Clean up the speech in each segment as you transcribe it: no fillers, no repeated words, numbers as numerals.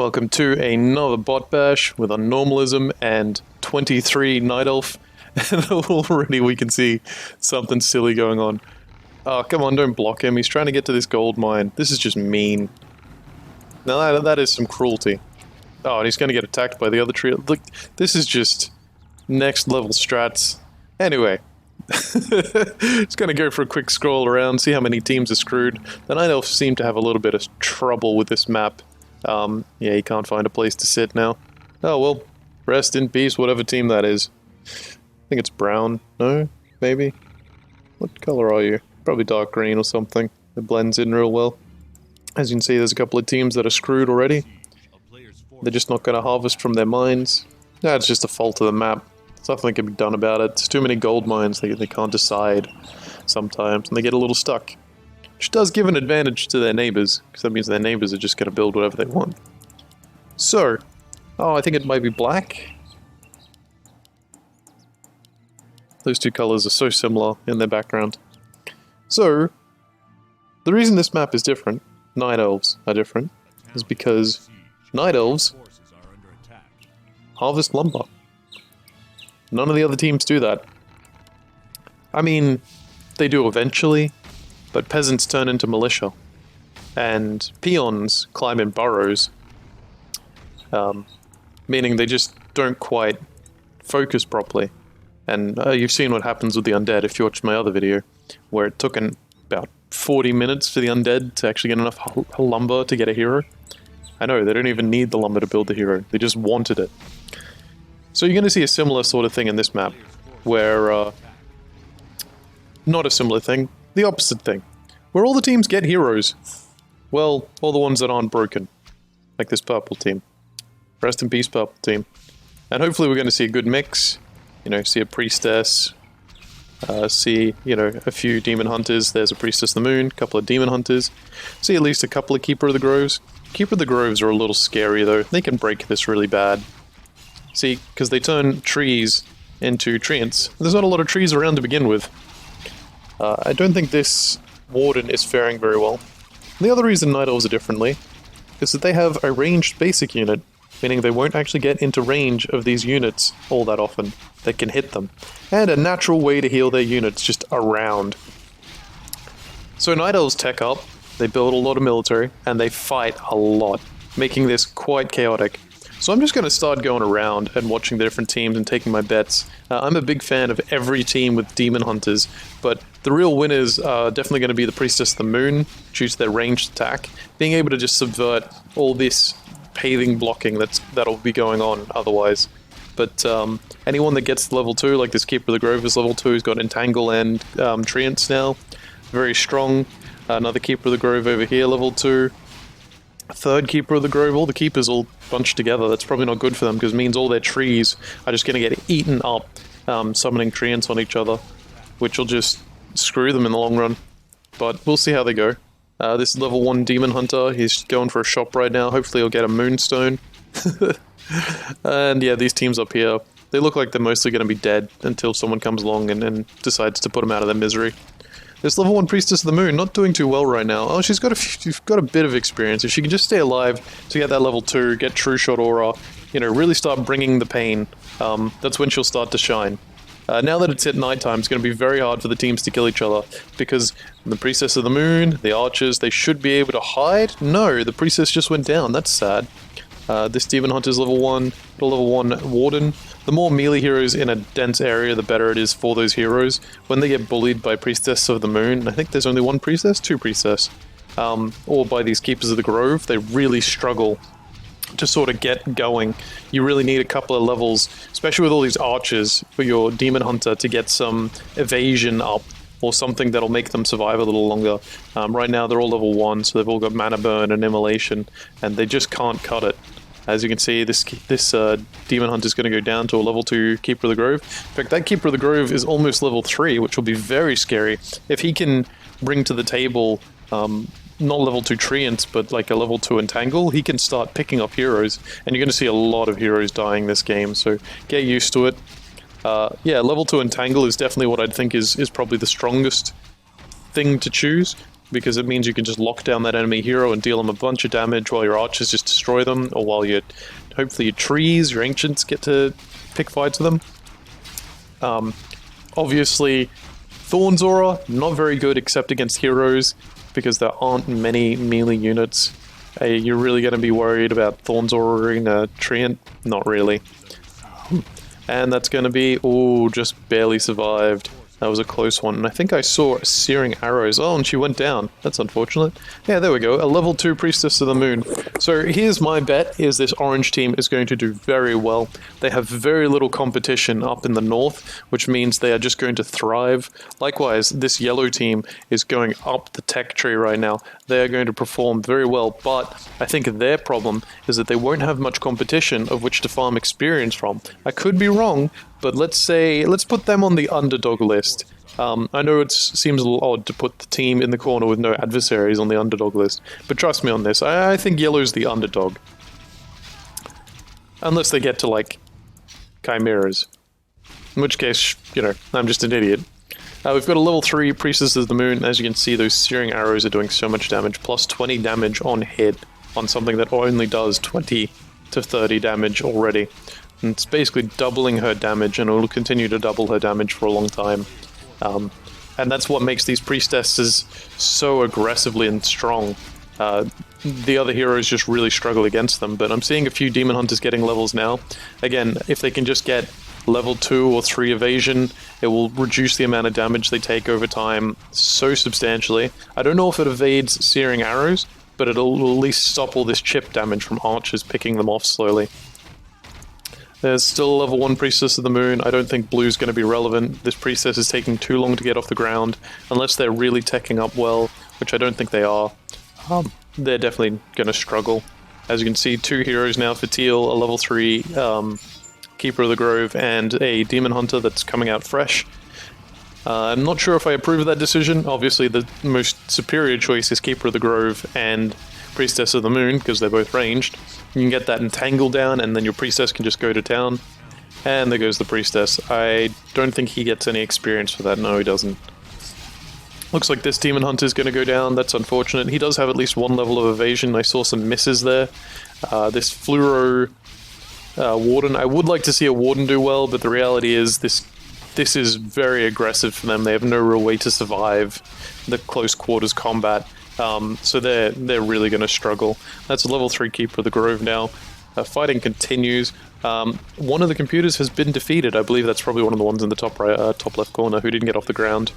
Welcome to another bot bash with Unnormalism and 23 Night Elf, and already we can see something silly going on. Oh, come on, don't block him, he's trying to get to this gold mine. This is just mean. Now that is some cruelty. Oh, and he's gonna get attacked by the other trio. Look, this is just next level strats. Anyway, just gonna go for a quick scroll around, see how many teams are screwed. The Night Elves seem to have a little bit of trouble with this map. Yeah, he can't find a place to sit now. Oh well, rest in peace, whatever team that is. I think it's brown. No? Maybe? What color are you? Probably dark green or something. It blends in real well. As you can see, there's a couple of teams that are screwed already. They're just not going to harvest from their mines. No, it's just a fault of the map. There's nothing that can be done about it. There's too many gold mines, they can't decide sometimes, and they get a little stuck. Which does give an advantage to their neighbors, because that means their neighbors are just going to build whatever they want. So, oh, I think it might be black. Those two colors are so similar in their background. So, the reason this map is different, Night Elves are different, is because Night Elves harvest lumber. None of the other teams do that. I mean, they do eventually, but peasants turn into militia, and peons climb in burrows, meaning they just don't quite focus properly. And you've seen what happens with the undead if you watched my other video, where it took about 40 minutes for the undead to actually get enough lumber to get a hero. I know, they don't even need the lumber to build the hero, they just wanted it. So you're going to see a similar sort of thing in this map, where, not a similar thing, the opposite thing, where all the teams get heroes. Well, all the ones that aren't broken, like this purple team. Rest in peace, purple team. And hopefully we're going to see a good mix, you know, see a Priestess, see, you know, a few Demon Hunters. There's a Priestess of the Moon, a couple of Demon Hunters, see at least a couple of Keeper of the Groves. Keeper of the Groves are a little scary though, they can break this really bad. See, because they turn trees into treants. There's not a lot of trees around to begin with. I don't think this Warden is faring very well. The other reason Night Elves are differently is that they have a ranged basic unit, meaning they won't actually get into range of these units all that often. They can hit them. And a natural way to heal their units just around. So Night Elves tech up, they build a lot of military, and they fight a lot, making this quite chaotic. So I'm just going to start going around and watching the different teams and taking my bets. I'm a big fan of every team with Demon Hunters, but the real winners are definitely going to be the Priestess of the Moon, due to their ranged attack, being able to just subvert all this paving blocking that'll be going on otherwise. But anyone that gets to level 2, like this Keeper of the Grove is level 2, who's got Entangle and Treants now, very strong. Another Keeper of the Grove over here, level 2. Third Keeper of the Grove, all the Keepers all bunched together. That's probably not good for them, because it means all their trees are just going to get eaten up, summoning treants on each other, which will just screw them in the long run. But we'll see how they go. This level 1 Demon Hunter, he's going for a shop right now. Hopefully he'll get a Moonstone. And yeah, these teams up here, they look like they're mostly going to be dead until someone comes along and decides to put them out of their misery. This level 1 Priestess of the Moon, not doing too well right now. Oh, she's got a bit of experience. If she can just stay alive to get that level 2, get True Shot Aura, you know, really start bringing the pain, that's when she'll start to shine. Now that it's at nighttime, it's going to be very hard for the teams to kill each other, because the Priestess of the Moon, the archers, they should be able to hide. No, the Priestess just went down. That's sad. This Demon Hunter's level 1, the level 1 Warden. The more melee heroes in a dense area, the better it is for those heroes. When they get bullied by Priestess of the Moon, I think there's only one Priestess? 2 Priestess. Or by these Keepers of the Grove, they really struggle to sort of get going. You really need a couple of levels, especially with all these archers, for your Demon Hunter to get some evasion up, or something that'll make them survive a little longer. Right now they're all level 1, so they've all got Mana Burn and Immolation, and they just can't cut it. As you can see, this Demon Hunter is going to go down to a level 2 Keeper of the Grove. In fact, that Keeper of the Grove is almost level 3, which will be very scary. If he can bring to the table, not level 2 Treants, but like a level 2 Entangle, he can start picking up heroes, and you're going to see a lot of heroes dying this game, so get used to it. Yeah, level 2 Entangle is definitely what I'd think is probably the strongest thing to choose. because it means you can just lock down that enemy hero and deal them a bunch of damage while your archers just destroy them, or while hopefully your trees, your ancients get to pick fights with them. Obviously, Thorn's Aura, not very good except against heroes, because there aren't many melee units. You're really going to be worried about Thorn's Aura-ing a Treant? Not really. And that's going to be... oh, just barely survived. That was a close one. And I think I saw Searing Arrows. Oh, and she went down. That's unfortunate. Yeah, there we go. A level 2 Priestess of the Moon. So here's my bet, is this orange team is going to do very well. They have very little competition up in the north, which means they are just going to thrive. Likewise, this yellow team is going up the tech tree right now. They are going to perform very well, but I think their problem is that they won't have much competition of which to farm experience from. I could be wrong, but let's put them on the underdog list. I know it seems a little odd to put the team in the corner with no adversaries on the underdog list, but trust me on this, I think yellow's the underdog. Unless they get to, like, Chimeras. In which case, you know, I'm just an idiot. We've got a level 3 Priestess of the Moon. As you can see, those Searing Arrows are doing so much damage, plus 20 damage on hit on something that only does 20 to 30 damage already. And it's basically doubling her damage, and it will continue to double her damage for a long time. And that's what makes these priestesses so aggressively and strong. The other heroes just really struggle against them, but I'm seeing a few demon hunters getting levels now. Again, if they can just get level 2 or 3 evasion, it will reduce the amount of damage they take over time so substantially. I don't know if it evades Searing Arrows, but it'll at least stop all this chip damage from archers picking them off slowly. There's still a level 1 Priestess of the Moon. I don't think blue's going to be relevant. This Priestess is taking too long to get off the ground, unless they're really teching up well, which I don't think they are. They're definitely going to struggle. As you can see, 2 heroes now for teal, a level 3 Keeper of the Grove, and a Demon Hunter that's coming out fresh. I'm not sure if I approve of that decision. Obviously, the most superior choice is Keeper of the Grove and Priestess of the Moon, because they're both ranged. You can get that entangle down, and then your Priestess can just go to town. And there goes the Priestess. I don't think he gets any experience for that. No, he doesn't. Looks like this Demon Hunter is going to go down. That's unfortunate. He does have at least 1 level of evasion. I saw some misses there. This Fluoro Warden. I would like to see a Warden do well, but the reality is this is very aggressive for them. They have no real way to survive the close quarters combat. So they're really going to struggle. That's a level 3 Keeper of the Grove now. Fighting continues. One of the computers has been defeated. I believe that's probably one of the ones in the top right, top left corner who didn't get off the ground.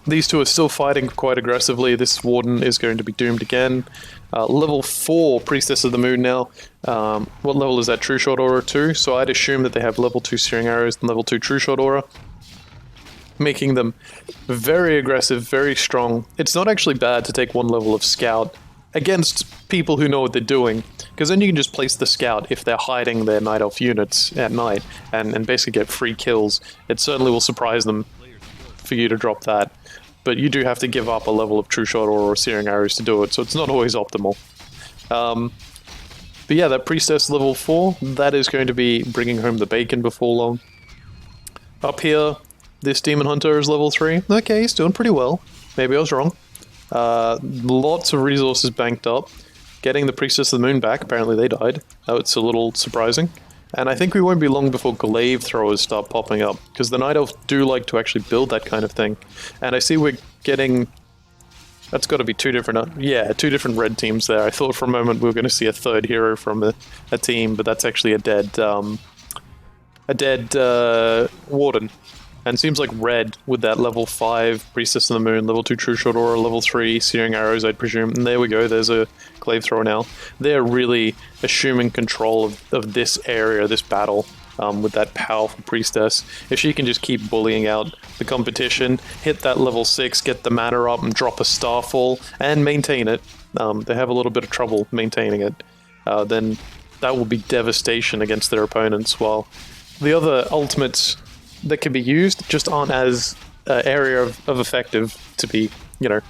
These two are still fighting quite aggressively. This Warden is going to be doomed again. Level 4 Priestess of the Moon now. What level is that? True Shot Aura 2? So I'd assume that they have level 2 Searing Arrows and level 2 True Shot Aura, making them very aggressive, very strong. It's not actually bad to take 1 level of Scout against people who know what they're doing, because then you can just place the Scout if they're hiding their Night Elf units at night and basically get free kills. It certainly will surprise them for you to drop that, but you do have to give up a level of True Shot or Searing Arrows to do it, so it's not always optimal. But yeah, that Priestess level 4, that is going to be bringing home the bacon before long. Up here, this Demon Hunter is level 3. Okay, he's doing pretty well. Maybe I was wrong. Lots of resources banked up. Getting the Priestess of the Moon back, apparently they died. It's a little surprising. And I think we won't be long before glaive throwers start popping up, because the Night Elves do like to actually build that kind of thing. And I see we're getting... That's got to be 2 different... yeah, 2 different red teams there. I thought for a moment we were going to see a 3rd hero from a team, but that's actually a dead Warden. And it seems like red with that level 5 Priestess of the Moon, level 2 True Shot Aura, level 3 Searing Arrows, I'd presume. And there we go, there's a glaive thrower now. They're really assuming control of this area, this battle, with that powerful Priestess. If she can just keep bullying out the competition, hit that level 6, get the mana up, and drop a Starfall, and maintain it. They have a little bit of trouble maintaining it. Then that will be devastation against their opponents, while the other ultimates that can be used just aren't as area of effective to be, you know,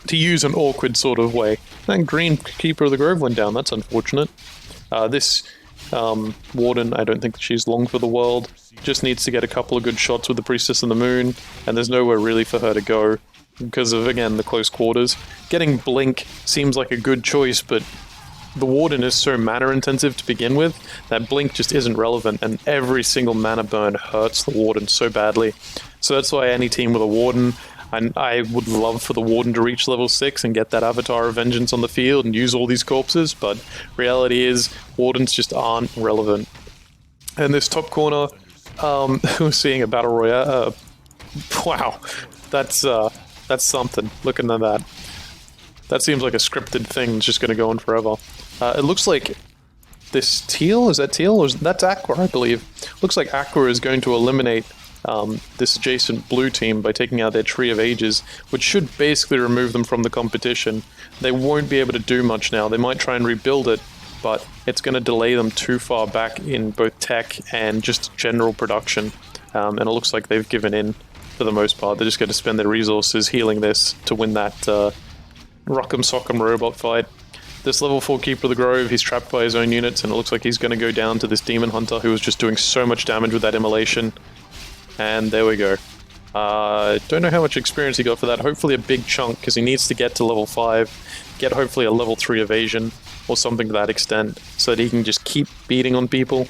to use an awkward sort of way. And green Keeper of the Grove went down, that's unfortunate. This Warden, I don't think she's long for the world. Just needs to get a couple of good shots with the Priestess of the Moon, and there's nowhere really for her to go. because of, again, the close quarters. Getting Blink seems like a good choice, but the Warden is so mana intensive to begin with that Blink just isn't relevant, and every single mana burn hurts the Warden so badly. So that's why any team with a Warden, and I would love for the Warden to reach level 6 and get that Avatar of Vengeance on the field and use all these corpses, but reality is Wardens just aren't relevant. And this top corner, we're seeing a Battle Royale. Wow, that's something. Looking at that. That seems like a scripted thing that's just going to go on forever. It looks like this Teal, is that Teal? That's Aqua, I believe. Looks like Aqua is going to eliminate this adjacent blue team by taking out their Tree of Ages, which should basically remove them from the competition. They won't be able to do much now. They might try and rebuild it, but it's going to delay them too far back in both tech and just general production. And it looks like they've given in for the most part. They're just going to spend their resources healing this to win that Rock'em Sock'em robot fight. This level 4 Keeper of the Grove, he's trapped by his own units, and it looks like he's going to go down to this Demon Hunter who was just doing so much damage with that Immolation. And there we go. Don't know how much experience he got for that. Hopefully a big chunk, because he needs to get to level 5, get hopefully a level 3 evasion, or something to that extent, so that he can just keep beating on people.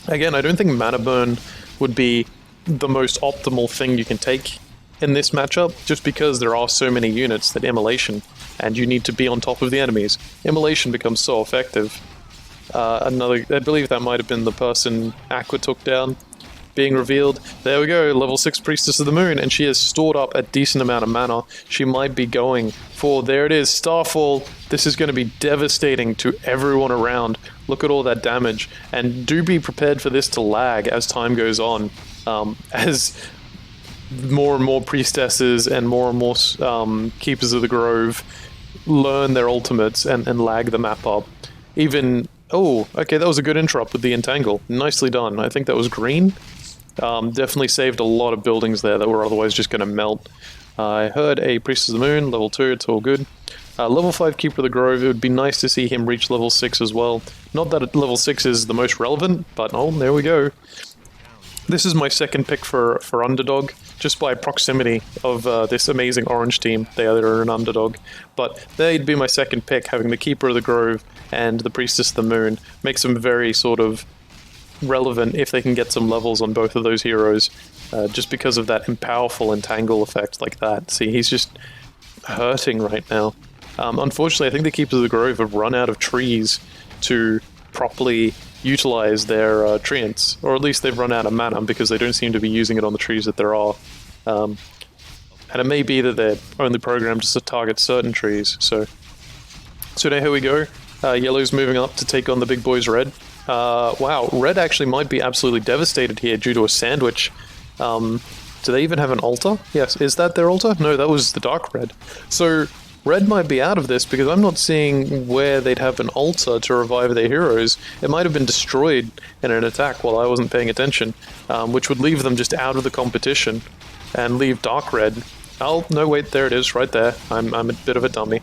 Again, I don't think mana burn would be the most optimal thing you can take in this matchup, just because there are so many units that Immolation, and you need to be on top of the enemies. Immolation becomes so effective. I believe that might have been the person Aqua took down, being revealed. There we go, level 6 Priestess of the Moon, and she has stored up a decent amount of mana. She might be going for, there it is, Starfall. This is going to be devastating to everyone around. Look at all that damage, and do be prepared for this to lag as time goes on, as more and more Priestesses and more Keepers of the Grove learn their ultimates and lag the map up. Even, oh, okay, that was a good interrupt with the Entangle. Nicely done. I think that was green. Definitely saved a lot of buildings there that were otherwise just going to melt. I heard a Priestess of the Moon, level 2, it's all good. Level 5 Keeper of the Grove, it would be nice to see him reach level 6 as well. Not that level 6 is the most relevant, but oh, there we go. This is my second pick for Underdog, just by proximity of this amazing orange team. They are an underdog. But they'd be my second pick, having the Keeper of the Grove and the Priestess of the Moon. Makes them very sort of relevant if they can get some levels on both of those heroes, just because of that powerful entangle effect like that. See, he's just hurting right now. Unfortunately, I think the Keepers of the Grove have run out of trees to properly utilize their treants, or at least they've run out of mana because they don't seem to be using it on the trees that there are. And it may be that they're only programmed just to target certain trees. So now here we go. Yellow's moving up to take on the big boys Red. Wow, Red actually might be absolutely devastated here due to a sandwich. Do they even have an altar? Yes, is that their altar? No, that was the Dark Red. So Red might be out of this because I'm not seeing where they'd have an altar to revive their heroes. It might have been destroyed in an attack while I wasn't paying attention, which would leave them just out of the competition and leave Dark Red. Oh, no, wait, there it is, right there. I'm a bit of a dummy.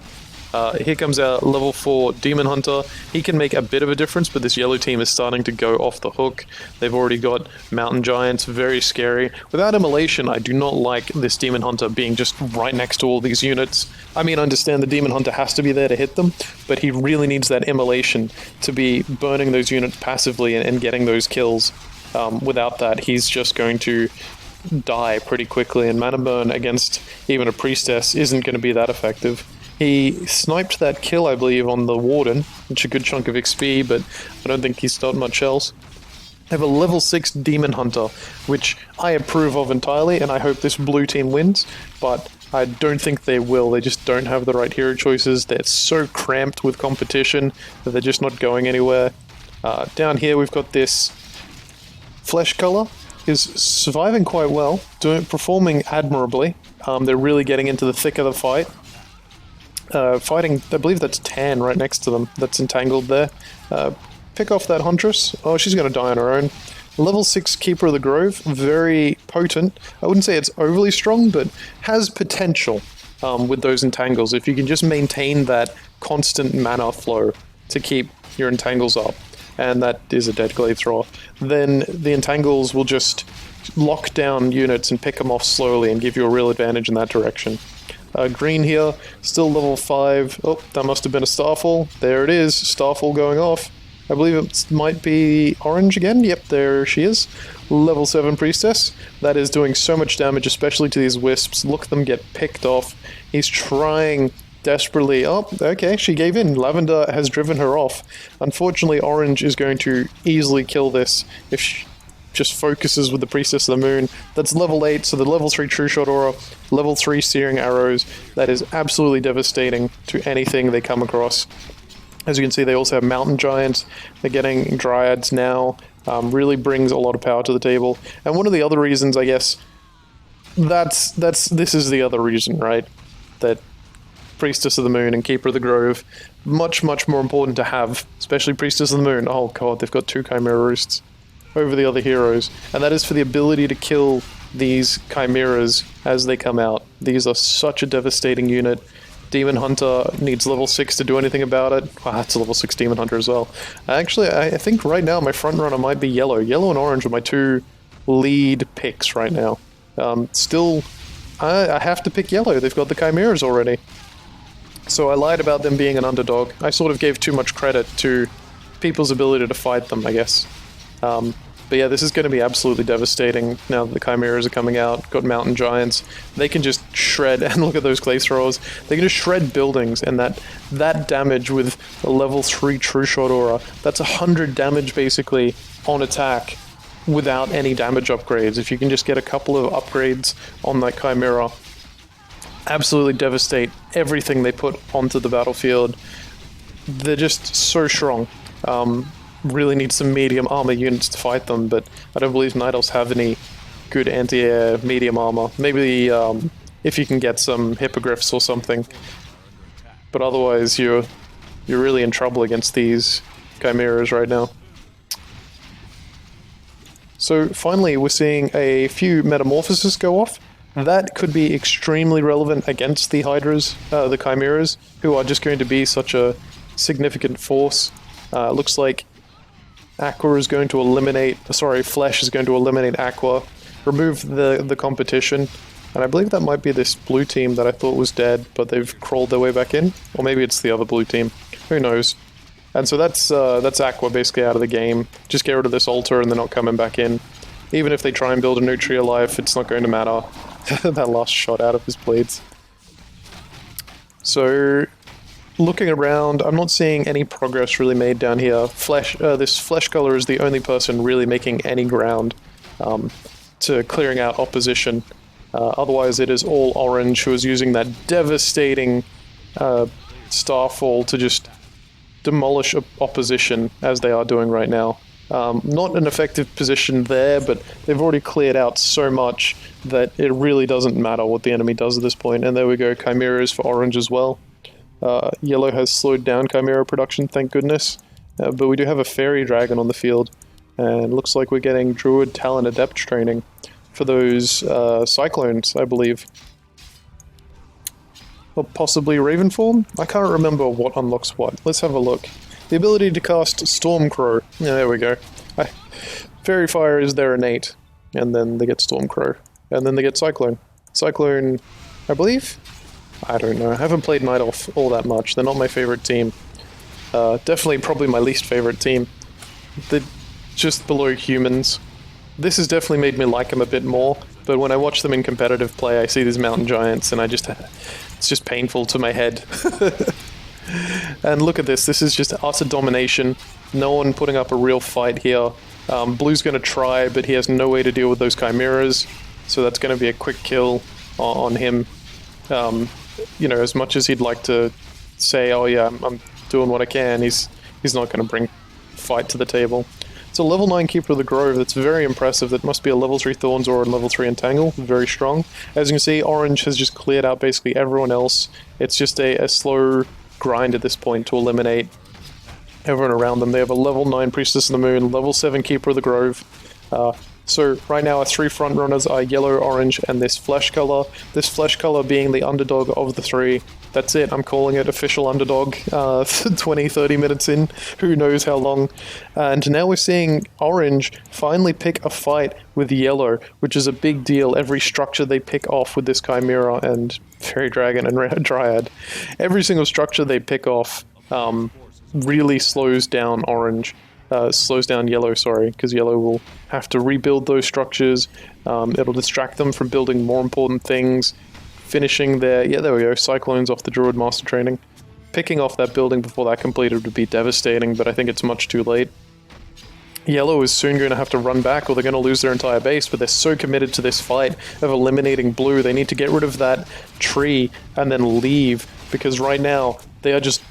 Here comes our level 4 Demon Hunter. He can make a bit of a difference, but this yellow team is starting to go off the hook. They've already got Mountain Giants, very scary. Without Immolation, I do not like this Demon Hunter being just right next to all these units. I mean, I understand the Demon Hunter has to be there to hit them, but he really needs that Immolation to be burning those units passively and getting those kills. Without that, he's just going to die pretty quickly, and Mana Burn against even a Priestess isn't going to be that effective. He sniped that kill, I believe, on the Warden, which is a good chunk of XP, but I don't think he's done much else. I have a level 6 Demon Hunter, which I approve of entirely, and I hope this blue team wins, but I don't think they will. They just don't have the right hero choices. They're so cramped with competition that they're just not going anywhere. Down here we've got this Flesh Color. Is surviving quite well, performing admirably. They're really getting into the thick of the fight. Fighting, I believe that's Tan right next to them, that's entangled there. Pick off that Huntress. Oh, she's going to die on her own. Level 6 Keeper of the Grove, very potent. I wouldn't say it's overly strong, but has potential with those entangles. If you can just maintain that constant mana flow to keep your entangles up, and that is a dead glade thrower, then the entangles will just lock down units and pick them off slowly and give you a real advantage in that direction. Green here, still level 5. Oh, that must have been a Starfall. There it is, Starfall going off. I believe it might be orange again. Yep, there she is. Level 7 Priestess. That is doing so much damage, especially to these wisps. Look at them get picked off. He's trying desperately. Oh, okay, she gave in. Lavender has driven her off. Unfortunately, orange is going to easily kill this if she just focuses with the Priestess of the Moon. That's level 8, so the level 3 True Shot Aura, level 3 Searing Arrows. That is absolutely devastating to anything they come across. As you can see, they also have Mountain Giants. They're getting Dryads now. Really brings a lot of power to the table. And one of the other reasons, I guess, this is the other reason, right? That Priestess of the Moon and Keeper of the Grove, much, much more important to have, especially Priestess of the Moon. Oh god, they've got 2 Chimera Roosts over the other heroes, and that is for the ability to kill these Chimeras as they come out. These are such a devastating unit. Demon Hunter needs level 6 to do anything about it. Wow, that's a level 6 Demon Hunter as well. Actually, I think right now my front runner might be yellow. Yellow and orange are my 2 lead picks right now. Still, I have to pick yellow. They've got the Chimeras already. So I lied about them being an underdog. I sort of gave too much credit to people's ability to fight them, I guess. But yeah, this is going to be absolutely devastating now that the Chimeras are coming out. Got Mountain Giants. They can just shred, and look at those clay throwers. They can just shred buildings, and that damage with a level 3 True Shot Aura, that's 100 damage basically on attack without any damage upgrades. If you can just get a couple of upgrades on that Chimera, absolutely devastate everything they put onto the battlefield. They're just so strong. Really need some medium armor units to fight them, but I don't believe Night Elves have any good anti-air medium armor. Maybe if you can get some hippogriffs or something. But otherwise, you're really in trouble against these Chimeras right now. So finally, we're seeing a few metamorphoses go off. That could be extremely relevant against the Hydras, the Chimeras, who are just going to be such a significant force. Looks like Aqua is going to eliminate, Flesh is going to eliminate Aqua, remove the competition, and I believe that might be this blue team that I thought was dead, but they've crawled their way back in, or maybe it's the other blue team, who knows. And so that's Aqua basically out of the game. Just get rid of this altar and they're not coming back in. Even if they try and build a Nutria life, it's not going to matter. That last shot out of his blades. So looking around, I'm not seeing any progress really made down here. This flesh color is the only person really making any ground to clearing out opposition. Otherwise, it is all orange, who is using that devastating Starfall to just demolish opposition, as they are doing right now. Not an effective position there, but they've already cleared out so much that it really doesn't matter what the enemy does at this point. And there we go, Chimeras for orange as well. Yellow has slowed down Chimera production, thank goodness. But we do have a Fairy Dragon on the field, and looks like we're getting Druid Talent Adept training for those Cyclones, I believe. Or possibly Ravenform? I can't remember what unlocks what. Let's have a look. The ability to cast Stormcrow. Yeah, there we go. Fairy Fire is their innate, and then they get Stormcrow. And then they get Cyclone. Cyclone, I believe? I don't know. I haven't played Night Elf all that much. They're not my favorite team. Definitely probably my least favorite team. They're just below humans. This has definitely made me like them a bit more, but when I watch them in competitive play, I see these Mountain Giants, and it's just painful to my head. And look at this. This is just utter domination. No one putting up a real fight here. Blue's going to try, but he has no way to deal with those Chimeras, so that's going to be a quick kill on him. You know, as much as he'd like to say, oh yeah, I'm doing what I can, he's not going to bring fight to the table. It's a level 9 Keeper of the Grove. That's very impressive. That must be a level 3 Thorns or a level 3 Entangle. Very strong. As you can see, Orange has just cleared out basically everyone else. It's just a slow grind at this point to eliminate everyone around them. They have a level 9 Priestess of the Moon, level 7 Keeper of the Grove. So right now our three front runners are yellow, orange, and this flesh color. This flesh color being the underdog of the three. That's it, I'm calling it official underdog, 20, 30 minutes in, who knows how long. And now we're seeing orange finally pick a fight with yellow, which is a big deal. Every structure they pick off with this Chimera and Fairy Dragon and Dryad, every single structure they pick off really slows down orange. Slows down yellow, sorry, because yellow will have to rebuild those structures. It'll distract them from building more important things. Finishing their, yeah, there we go, Cyclones off the Druid Master Training. Picking off that building before that completed would be devastating, but I think it's much too late. Yellow is soon going to have to run back or they're going to lose their entire base, but they're so committed to this fight of eliminating blue, they need to get rid of that tree and then leave, because right now they are just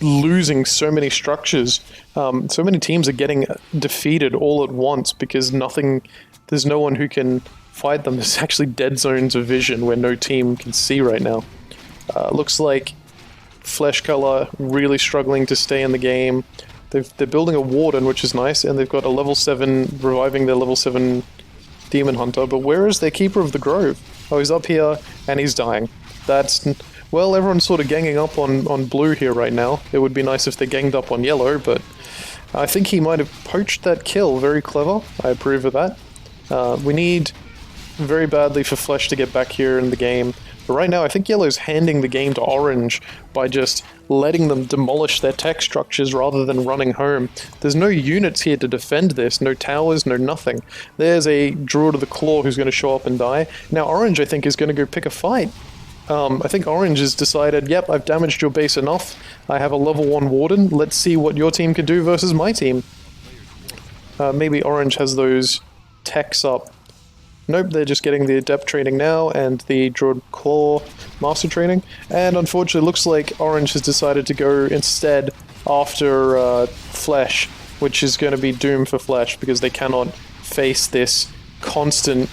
losing so many structures. So many teams are getting defeated all at once because there's no one who can fight them. There's actually dead zones of vision where no team can see right now. Looks like Flesh Color really struggling to stay in the game. They're building a Warden, which is nice, and they've got a level 7, reviving their level 7 Demon Hunter, but where is their Keeper of the Grove? Oh, he's up here, and he's dying. That's... Well, everyone's sort of ganging up on blue here right now. It would be nice if they ganged up on yellow, but I think he might have poached that kill. Very clever. I approve of that. We need very badly for Flesh to get back here in the game. But right now, I think yellow's handing the game to orange by just letting them demolish their tech structures rather than running home. There's no units here to defend this, no towers, no nothing. There's a Druid of the Claw who's going to show up and die. Now orange, I think, is going to go pick a fight. I think orange has decided, yep, I've damaged your base enough. I have a level 1 Warden. Let's see what your team can do versus my team. Maybe orange has those techs up. Nope, they're just getting the Adept training now and the Druid Claw Master training. And unfortunately, it looks like orange has decided to go instead after Flesh, which is going to be doom for Flesh because they cannot face this constant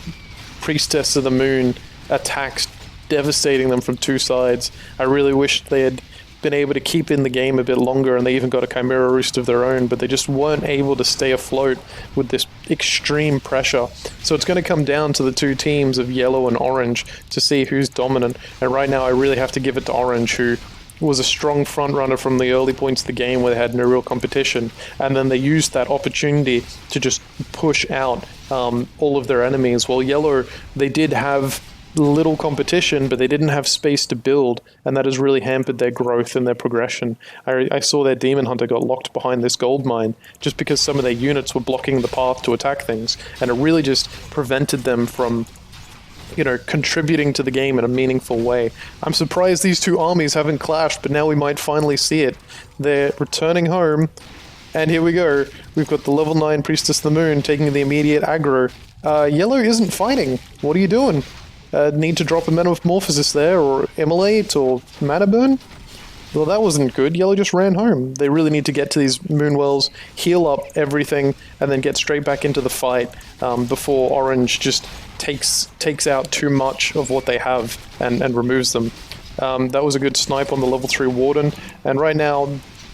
Priestess of the Moon attacks, devastating them from two sides. I really wish they had been able to keep in the game a bit longer, and they even got a Chimera Roost of their own, but they just weren't able to stay afloat with this extreme pressure. So it's going to come down to the two teams of yellow and orange to see who's dominant, and right now I really have to give it to orange, who was a strong front runner from the early points of the game where they had no real competition, and then they used that opportunity to just push out all of their enemies. While yellow, they did have little competition, but they didn't have space to build, and that has really hampered their growth and their progression. I saw their Demon Hunter got locked behind this gold mine just because some of their units were blocking the path to attack things, and it really just prevented them from, you know, contributing to the game in a meaningful way. I'm surprised these two armies haven't clashed, but now we might finally see it. They're returning home, and here we go. We've got the level 9 Priestess of the Moon taking the immediate aggro. Yellow isn't fighting. What are you doing? Need to drop a Metamorphosis there, or Immolate, or Mana Burn? Well, that wasn't good. Yellow just ran home. They really need to get to these Moonwells, heal up everything, and then get straight back into the fight before orange just takes out too much of what they have and removes them. That was a good snipe on the level 3 Warden, and right now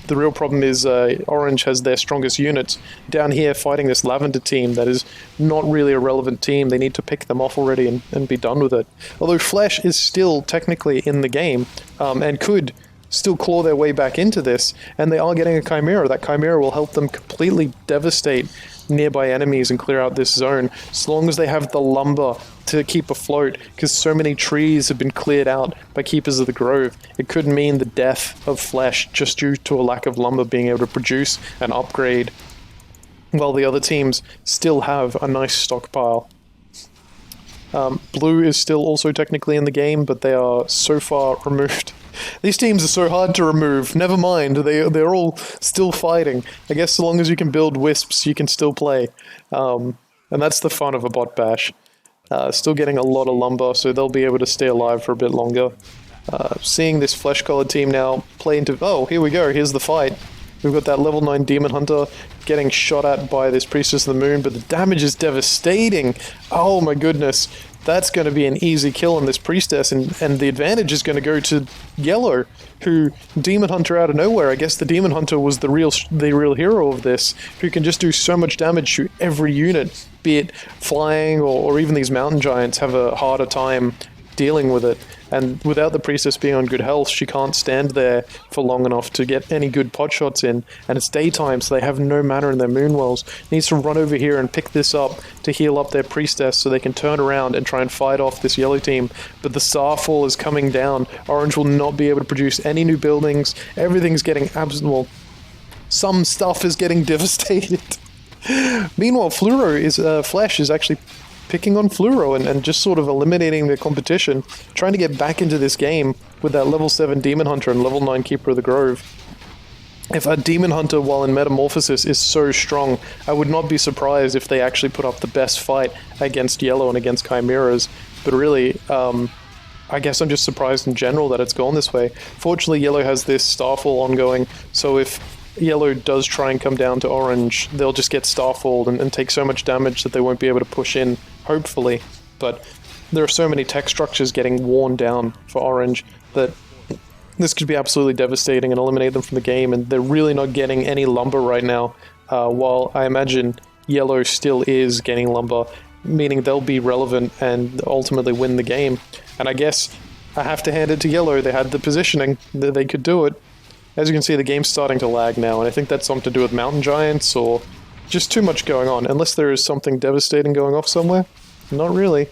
the real problem is orange has their strongest units down here fighting this Lavender team that is not really a relevant team. They need to pick them off already and be done with it. Although Flesh is still technically in the game and could still claw their way back into this, and they are getting a Chimera. That Chimera will help them completely devastate nearby enemies and clear out this zone, as long as they have the lumber to keep afloat, because so many trees have been cleared out by Keepers of the Grove. It could mean the death of Flesh just due to a lack of lumber being able to produce and upgrade, while the other teams still have a nice stockpile. Blue is still also technically in the game, but they are so far removed. These teams are so hard to remove. Never mind, they're all still fighting. I guess so long as you can build wisps, you can still play. And that's the fun of a bot bash. Still getting a lot of lumber, so they'll be able to stay alive for a bit longer. Seeing this flesh-colored team now play into... Oh, here we go, here's the fight. We've got that level 9 Demon Hunter getting shot at by this Priestess of the Moon, but the damage is devastating. Oh my goodness. that's going to be an easy kill on this Priestess, and the advantage is going to go to Yellow, who Demon Hunter out of nowhere. I guess the Demon Hunter was the real hero of this, who can just do so much damage to every unit, be it flying or even these mountain giants have a harder time dealing with it. And without the Priestess being on good health, she can't stand there for long enough to get any good pot shots in. And it's daytime, so they have no mana in their Moonwells. Needs to run over here and pick this up to heal up their Priestess so they can turn around and try and fight off this yellow team. But the Starfall is coming down. Orange will not be able to produce any new buildings. Everything's getting well, some stuff is getting devastated. Meanwhile, Flesh is actually picking on Fluoro and just sort of eliminating the competition, trying to get back into this game with that level 7 Demon Hunter and level 9 Keeper of the Grove. If a Demon Hunter while in Metamorphosis is so strong, I would not be surprised if they actually put up the best fight against Yellow and against Chimeras. But really, I guess I'm just surprised in general that it's gone this way. Fortunately, Yellow has this Starfall ongoing, so if Yellow does try and come down to Orange, they'll just get Starfalled and take so much damage that they won't be able to push in, hopefully. But there are so many tech structures getting worn down for Orange that this could be absolutely devastating and eliminate them from the game, and they're really not getting any lumber right now, while I imagine Yellow still is getting lumber, meaning they'll be relevant and ultimately win the game. And I guess I have to hand it to Yellow. They had the positioning, they could do it. As you can see, the game's starting to lag now, and I think that's something to do with mountain giants or just too much going on, unless there is something devastating going off somewhere. Not really.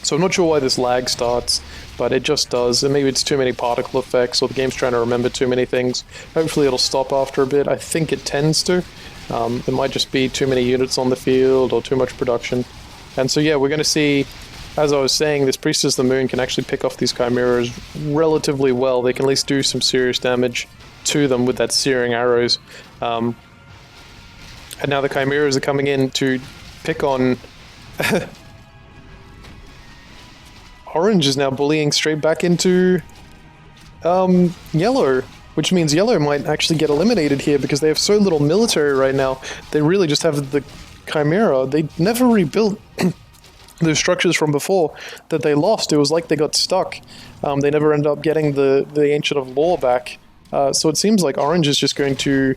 So I'm not sure why this lag starts, but it just does, and maybe it's too many particle effects, or the game's trying to remember too many things. Hopefully it'll stop after a bit. I think it tends to. It might just be too many units on the field, or too much production. And so yeah, we're going to see, as I was saying, this Priestess of the Moon can actually pick off these Chimeras relatively well. They can at least do some serious damage to them with that searing arrows. And now the Chimeras are coming in to pick on... Orange is now bullying straight back into Yellow, which means Yellow might actually get eliminated here because they have so little military right now. They really just have the Chimera. They never rebuilt the structures from before that they lost. It was like they got stuck. They never ended up getting the Ancient of Law back. So it seems like Orange is just going to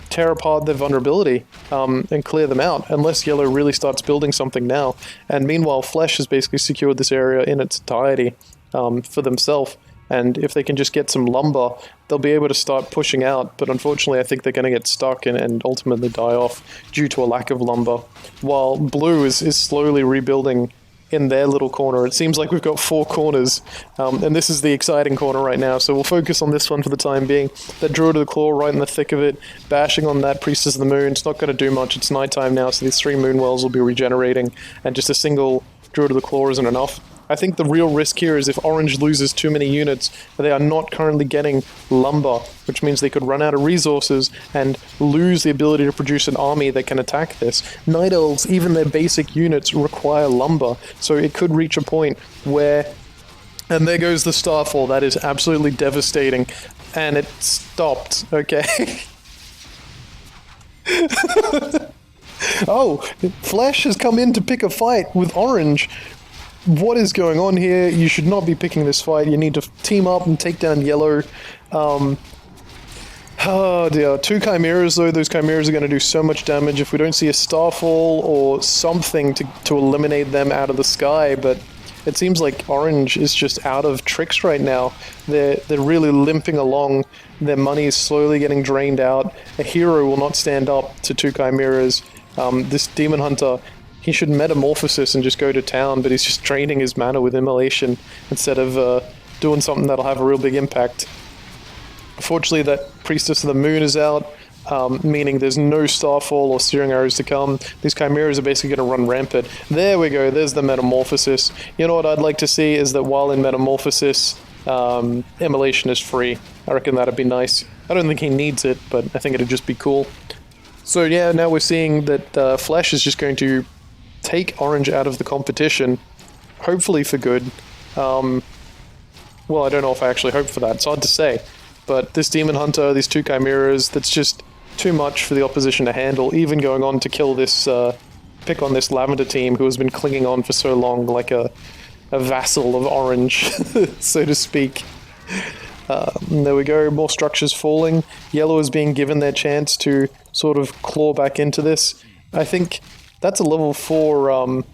tear apart their vulnerability and clear them out, unless Yellow really starts building something now. And meanwhile, Flesh has basically secured this area in its entirety for themselves. And if they can just get some lumber, they'll be able to start pushing out. But unfortunately, I think they're going to get stuck and ultimately die off due to a lack of lumber. While Blue is slowly rebuilding in their little corner. It seems like we've got 4 corners, and this is the exciting corner right now. So we'll focus on this one for the time being. That Druid of the Claw right in the thick of it, bashing on that Priestess of the Moon. It's not going to do much. It's nighttime now, so these 3 Moonwells will be regenerating, and just a single Druid of the Claw isn't enough. I think the real risk here is if Orange loses too many units, they are not currently getting lumber, which means they could run out of resources and lose the ability to produce an army that can attack this. Night Elves, even their basic units, require lumber, so it could reach a point where... And there goes the Starfall. That is absolutely devastating. And it stopped, okay? Oh, Flesh has come in to pick a fight with Orange. What is going on here? You should not be picking this fight. You need to team up and take down Yellow. Oh dear. 2 Chimeras though. Those Chimeras are going to do so much damage if we don't see a Starfall or something to eliminate them out of the sky. But it seems like Orange is just out of tricks right now. They're really limping along. Their money is slowly getting drained out. A hero will not stand up to 2 Chimeras. This Demon Hunter... He should Metamorphosis and just go to town, but he's just draining his mana with Immolation instead of doing something that'll have a real big impact. Fortunately, that Priestess of the Moon is out, meaning there's no Starfall or Searing Arrows to come. These Chimeras are basically going to run rampant. There we go, there's the Metamorphosis. You know what I'd like to see is that while in Metamorphosis, Immolation is free. I reckon that'd be nice. I don't think he needs it, but I think it'd just be cool. So yeah, now we're seeing that Flesh is just going to take Orange out of the competition, hopefully for good. Well, I don't know if I actually hope for that. It's hard to say. But this Demon Hunter, these 2 Chimeras, that's just too much for the opposition to handle, even going on to kill this pick on this Lavender team who has been clinging on for so long, like a vassal of Orange, so to speak. There we go, more structures falling. Yellow is being given their chance to sort of claw back into this. I think that's a level 4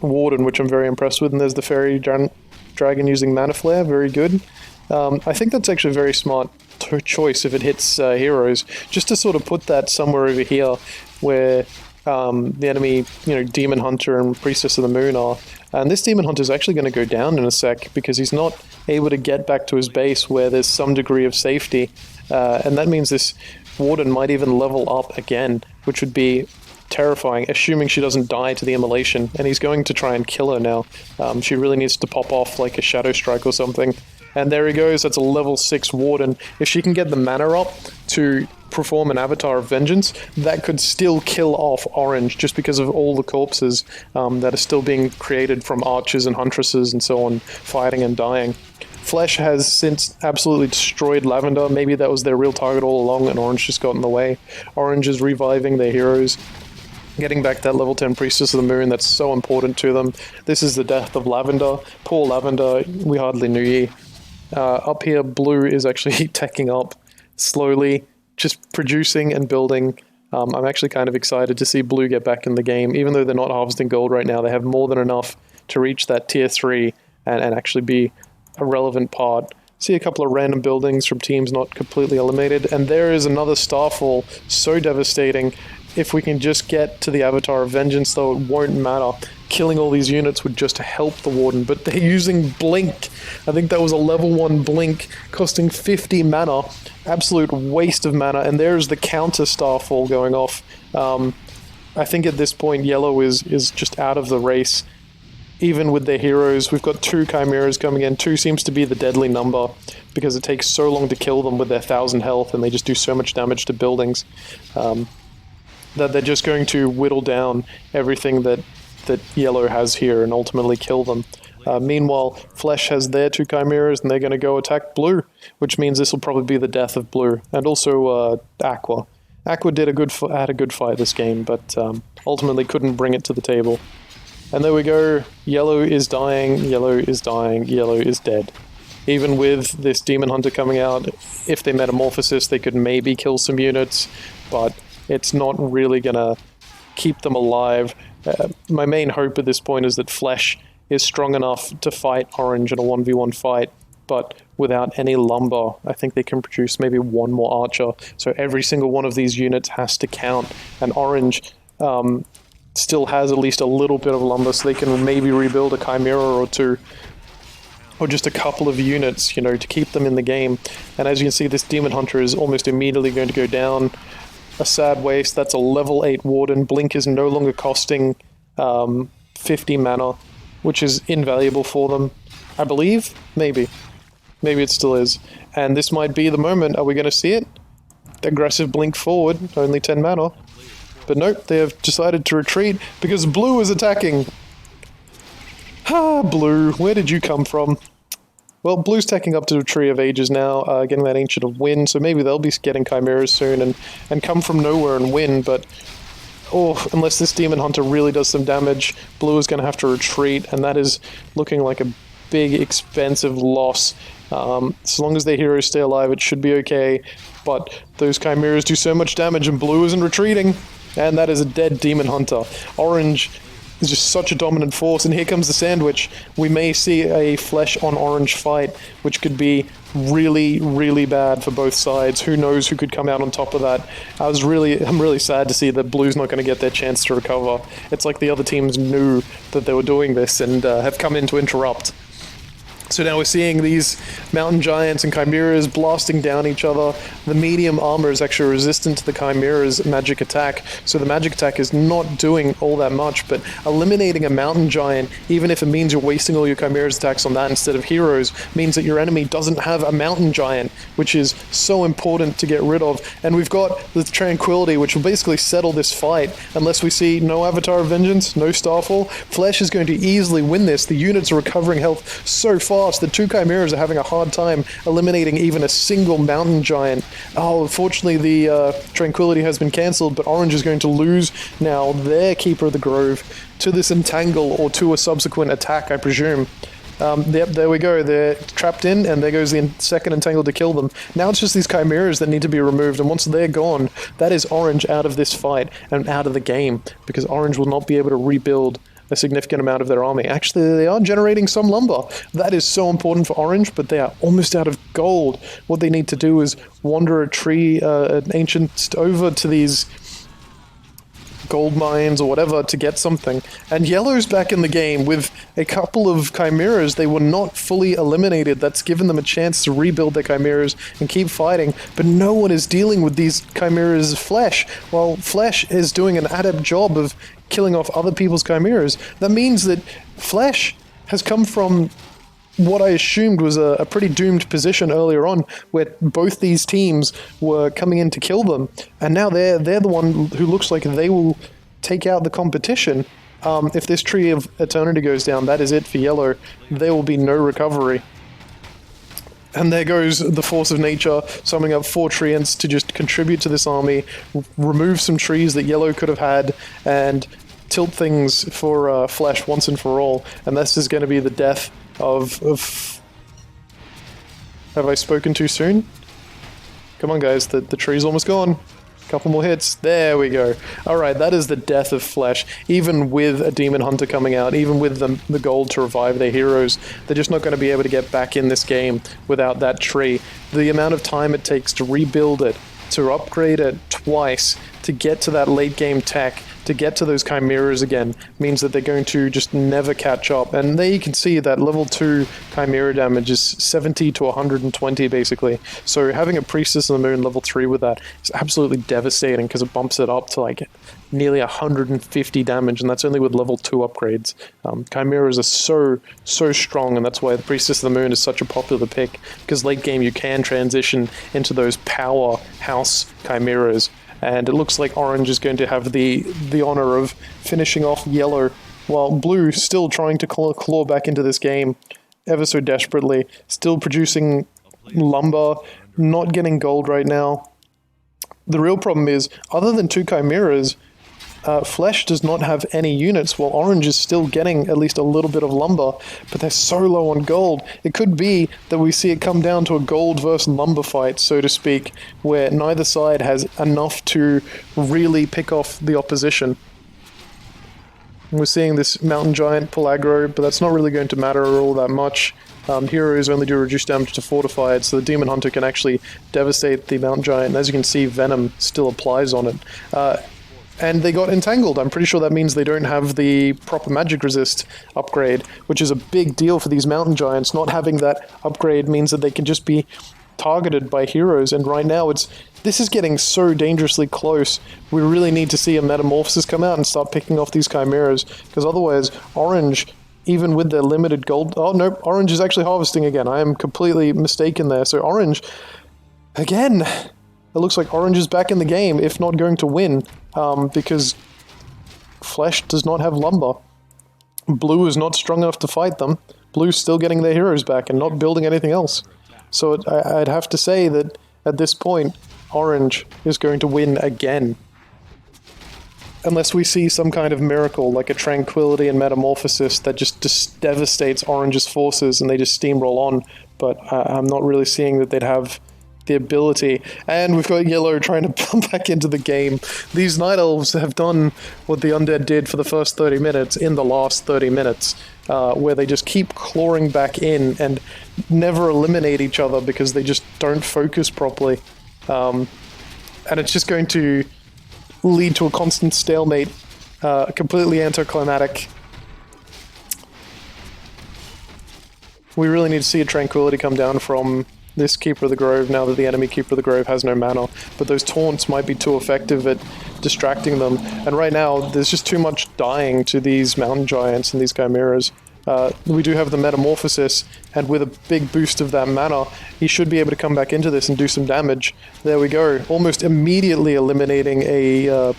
Warden, which I'm very impressed with, and there's the Fairy Dragon using Mana Flare, very good. I think that's actually a very smart choice if it hits heroes, just to sort of put that somewhere over here where the enemy, Demon Hunter and Priestess of the Moon are. And this Demon Hunter is actually going to go down in a sec because he's not able to get back to his base where there's some degree of safety. And that means this Warden might even level up again, which would be terrifying, assuming she doesn't die to the immolation. And he's going to try and kill her now. She really needs to pop off like a Shadow Strike or something. And there he goes, that's a level 6 Warden. If she can get the mana up to perform an Avatar of Vengeance, that could still kill off Orange just because of all the corpses that are still being created from archers and huntresses and so on, fighting and dying. Flesh has since absolutely destroyed Lavender. Maybe that was their real target all along and Orange just got in the way. Orange is reviving their heroes, getting back that level 10 Priestess of the Moon that's so important to them. This is the death of Lavender. Poor Lavender, we hardly knew ye. Up here, Blue is actually teching up slowly, just producing and building. I'm actually kind of excited to see Blue get back in the game. Even though they're not harvesting gold right now, they have more than enough to reach that tier 3 and actually be a relevant part. See a couple of random buildings from teams not completely eliminated, and there is another Starfall, so devastating. If we can just get to the Avatar of Vengeance, though, it won't matter. Killing all these units would just help the Warden, but they're using Blink. I think that was a level 1 Blink, costing 50 mana. Absolute waste of mana, and there's the counter Starfall going off. I think at this point, Yellow is just out of the race. Even with their heroes, we've got 2 Chimeras coming in. 2 seems to be the deadly number, because it takes so long to kill them with their 1,000 health, and they just do so much damage to buildings. That they're just going to whittle down everything that Yellow has here and ultimately kill them. Meanwhile, Flesh has their 2 Chimeras and they're going to go attack Blue, which means this will probably be the death of Blue. And also Aqua. Aqua had a good fight this game, but ultimately couldn't bring it to the table. And there we go, Yellow is dying, Yellow is dying, Yellow is dead. Even with this Demon Hunter coming out, if they Metamorphosis, they could maybe kill some units, but it's not really going to keep them alive. My main hope at this point is that Flesh is strong enough to fight Orange in a 1v1 fight, but without any lumber. I think they can produce maybe 1 more archer, so every single one of these units has to count, and Orange still has at least a little bit of lumber, so they can maybe rebuild a Chimera or 2, or just a couple of units, to keep them in the game. And as you can see, this Demon Hunter is almost immediately going to go down. A sad waste. That's a level 8 Warden. Blink is no longer costing 50 mana, which is invaluable for them, I believe. Maybe it still is. And this might be the moment. Are we going to see it? Aggressive Blink forward, only 10 mana. But nope, they have decided to retreat because Blue is attacking. Blue, where did you come from? Well, Blue's taking up to a Tree of Ages now, getting that Ancient of Wind, so maybe they'll be getting Chimeras soon and come from nowhere and win, but unless this Demon Hunter really does some damage, Blue is going to have to retreat, and that is looking like a big, expensive loss. As long as their heroes stay alive, it should be okay, but those Chimeras do so much damage and Blue isn't retreating, and that is a dead Demon Hunter. Orange is just such a dominant force, and here comes the sandwich. We may see a Flesh on Orange fight, which could be really, really bad for both sides. Who knows who could come out on top of that. I'm really sad to see that Blue's not going to get their chance to recover. It's like the other teams knew that they were doing this and have come in to interrupt. So now we're seeing these mountain giants and chimeras blasting down each other. The medium armor is actually resistant to the chimera's magic attack, so the magic attack is not doing all that much, but eliminating a mountain giant, even if it means you're wasting all your chimera's attacks on that instead of heroes, means that your enemy doesn't have a mountain giant, which is so important to get rid of. And we've got the Tranquility, which will basically settle this fight, unless we see no Avatar of Vengeance, no Starfall. Flesh is going to easily win this. The units are recovering health so fast. fast that 2 Chimeras are having a hard time eliminating even a single mountain giant. Oh, unfortunately the Tranquility has been cancelled, but Orange is going to lose now their Keeper of the Grove to this Entangle, or to a subsequent attack, I presume. Yep, there we go. They're trapped in, and there goes the second Entangle to kill them. Now it's just these Chimeras that need to be removed, and once they're gone, that is Orange out of this fight and out of the game, because Orange will not be able to rebuild a significant amount of their army. Actually, they are generating some lumber. That is so important for Orange, but they are almost out of gold. What they need to do is wander a tree, an ancient, over to these gold mines or whatever to get something. And Yellow's back in the game with a couple of Chimeras. They were not fully eliminated. That's given them a chance to rebuild their Chimeras and keep fighting, but no one is dealing with these Chimeras' flesh, while Flesh is doing an adept job of killing off other people's Chimeras. That means that Flesh has come from what I assumed was a pretty doomed position earlier on, where both these teams were coming in to kill them, and now they're the one who looks like they will take out the competition. If this Tree of Eternity goes down, that is it for Yellow. There will be no recovery. And there goes the force of nature, summoning up 4 treants to just contribute to this army, remove some trees that Yellow could have had, and tilt things for Flesh once and for all. And this is going to be the death of... Have I spoken too soon? Come on, guys, the tree's almost gone. Couple more hits. There we go. Alright, that is the death of Flesh. Even with a Demon Hunter coming out, even with the gold to revive their heroes, they're just not going to be able to get back in this game without that tree. The amount of time it takes to rebuild it, to upgrade it twice, to get to that late game tech, to get to those Chimeras again, means that they're going to just never catch up. And there you can see that level 2 Chimera damage is 70 to 120 basically. So having a Priestess of the Moon level 3 with that is absolutely devastating, because it bumps it up to like nearly 150 damage, and that's only with level 2 upgrades. Chimeras are so strong, and that's why the Priestess of the Moon is such a popular pick, because late game you can transition into those powerhouse Chimeras. And it looks like Orange is going to have the honor of finishing off Yellow, while Blue still trying to claw back into this game ever so desperately, still producing lumber, not getting gold right now. The real problem is, other than 2 Chimeras, Flesh does not have any units, while Orange is still getting at least a little bit of lumber, but they're so low on gold. It could be that we see it come down to a gold versus lumber fight, so to speak, where neither side has enough to really pick off the opposition. We're seeing this Mountain Giant pull aggro, but that's not really going to matter all that much. Heroes only do reduced damage to fortified, so the Demon Hunter can actually devastate the Mountain Giant, and as you can see, Venom still applies on it. And they got entangled. I'm pretty sure that means they don't have the proper magic resist upgrade, which is a big deal for these mountain giants. Not having that upgrade means that they can just be targeted by heroes, and right now this is getting so dangerously close. We really need to see a Metamorphosis come out and start picking off these Chimeras, because otherwise Orange, even with their limited gold... Oh, nope, Orange is actually harvesting again. I am completely mistaken there. So Orange, again... It looks like Orange is back in the game, if not going to win, because Flesh does not have lumber. Blue is not strong enough to fight them. Blue's still getting their heroes back and not building anything else. So I'd have to say that at this point, Orange is going to win again. Unless we see some kind of miracle, like a Tranquility and Metamorphosis that just devastates Orange's forces and they just steamroll on. But I'm not really seeing that they'd have the ability. And we've got Yellow trying to come back into the game. These Night Elves have done what the Undead did for the first 30 minutes in the last 30 minutes, where they just keep clawing back in and never eliminate each other because they just don't focus properly. And it's just going to lead to a constant stalemate, completely anticlimactic. We really need to see a Tranquility come down from this Keeper of the Grove now that the enemy Keeper of the Grove has no mana, but those taunts might be too effective at distracting them, and right now there's just too much dying to these mountain giants and these chimeras. We do have the Metamorphosis, and with a big boost of that mana, he should be able to come back into this and do some damage. There we go, almost immediately eliminating a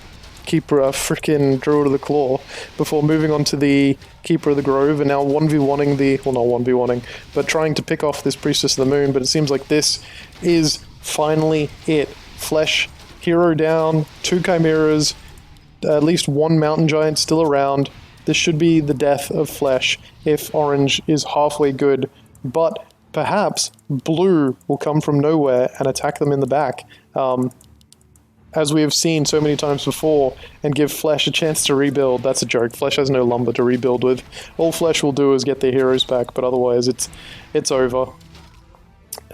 Keeper, frickin' Druid of the Claw, before moving on to the Keeper of the Grove, and now 1v1ing the, well, not 1v1ing, but trying to pick off this Priestess of the Moon, but it seems like this is finally it. Flesh, hero down, 2 Chimeras, at least 1 Mountain Giant still around. This should be the death of Flesh if Orange is halfway good, but perhaps Blue will come from nowhere and attack them in the back, as we have seen so many times before, and give Flesh a chance to rebuild. That's a joke. Flesh has no lumber to rebuild with. All Flesh will do is get their heroes back, but otherwise it's over.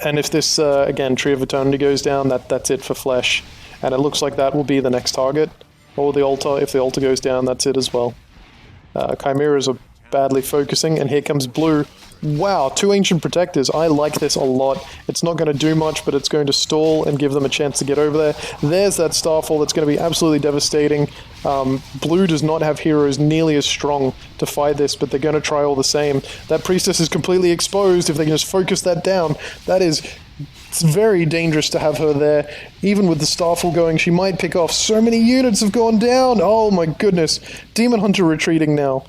And if this, again, Tree of Eternity goes down, that's it for Flesh. And it looks like that will be the next target. Or the altar. If the altar goes down, that's it as well. Chimeras are badly focusing, and here comes Blue. Wow, 2 Ancient Protectors. I like this a lot. It's not going to do much, but it's going to stall and give them a chance to get over there. There's that Starfall that's going to be absolutely devastating. Blue does not have heroes nearly as strong to fight this, but they're going to try all the same. That Priestess is completely exposed. If they can just focus that down, it's very dangerous to have her there. Even with the Starfall going, she might pick off. So many units have gone down. Oh my goodness. Demon Hunter retreating now.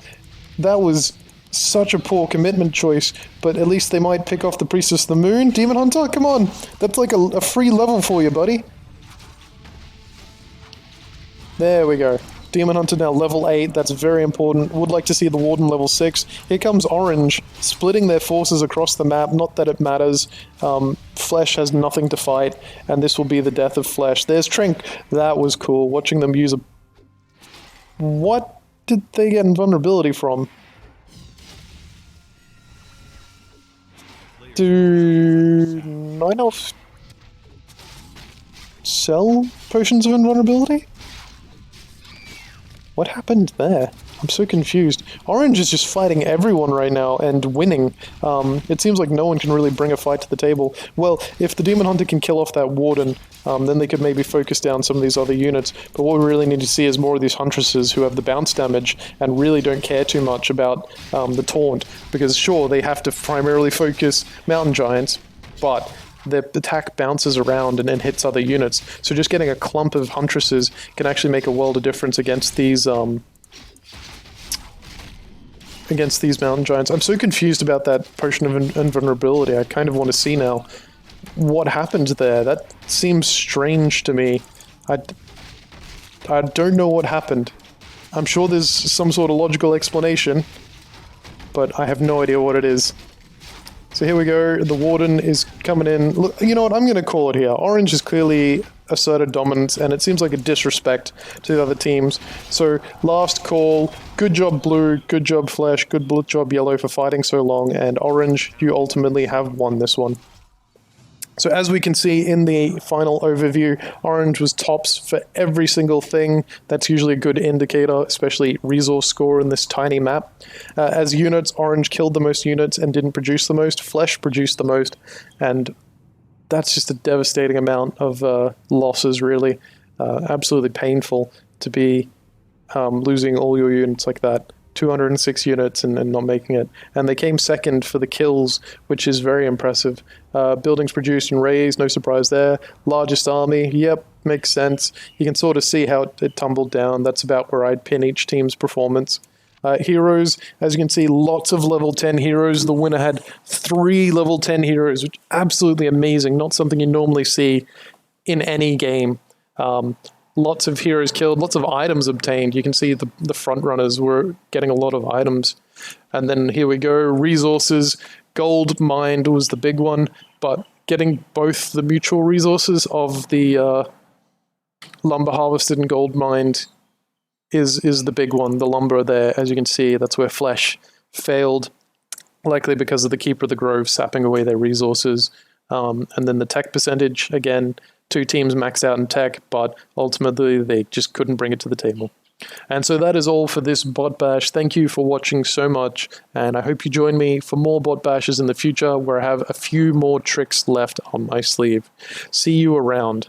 That was such a poor commitment choice, but at least they might pick off the Priestess of the Moon. Demon Hunter, come on. That's like a free level for you, buddy. There we go. Demon Hunter now level 8, that's very important. Would like to see the Warden level 6. Here comes Orange, splitting their forces across the map, not that it matters. Flesh has nothing to fight, and this will be the death of Flesh. There's Trink. That was cool, watching them use a... What did they get invulnerability from? Do 9 elf sell potions of invulnerability? What happened there? I'm so confused. Orange is just fighting everyone right now and winning. It seems like no one can really bring a fight to the table. Well, if the Demon Hunter can kill off that Warden, then they could maybe focus down some of these other units. But what we really need to see is more of these Huntresses who have the bounce damage and really don't care too much about the taunt. Because sure, they have to primarily focus Mountain Giants, but the attack bounces around and hits other units. So just getting a clump of Huntresses can actually make a world of difference against these Mountain Giants. I'm so confused about that Potion of Invulnerability. I kind of want to see now what happened there. That seems strange to me. I don't know what happened. I'm sure there's some sort of logical explanation, but I have no idea what it is. So here we go, the Warden is coming in. Look, you know what, I'm going to call it here. Orange is clearly asserted dominance, and it seems like a disrespect to the other teams. So, last call, good job Blue, good job Flesh, good job Yellow for fighting so long, and Orange, you ultimately have won this one. So as we can see in the final overview, Orange was tops for every single thing. That's usually a good indicator, especially resource score in this tiny map. As units, Orange killed the most units and didn't produce the most. Flesh produced the most, and that's just a devastating amount of losses, really. Absolutely painful to be losing all your units like that. 206 units and not making it. And they came second for the kills, which is very impressive. Buildings produced and raised, no surprise there. Largest army, yep, makes sense. You can sort of see how it tumbled down. That's about where I'd pin each team's performance. Heroes, as you can see, lots of level 10 heroes. The winner had 3 level 10 heroes, which is absolutely amazing. Not something you normally see in any game. Lots of heroes killed, lots of items obtained. You can see the front runners were getting a lot of items. And then here we go, resources. Gold mined was the big one, but getting both the mutual resources of the lumber harvested and gold mined is the big one. The lumber there, as you can see, that's where Flesh failed, likely because of the Keeper of the Grove sapping away their resources. And then the tech percentage, again, 2 teams maxed out in tech, but ultimately they just couldn't bring it to the table. And so that is all for this bot bash. Thank you for watching so much, and I hope you join me for more bot bashes in the future, where I have a few more tricks left on my sleeve. See you around.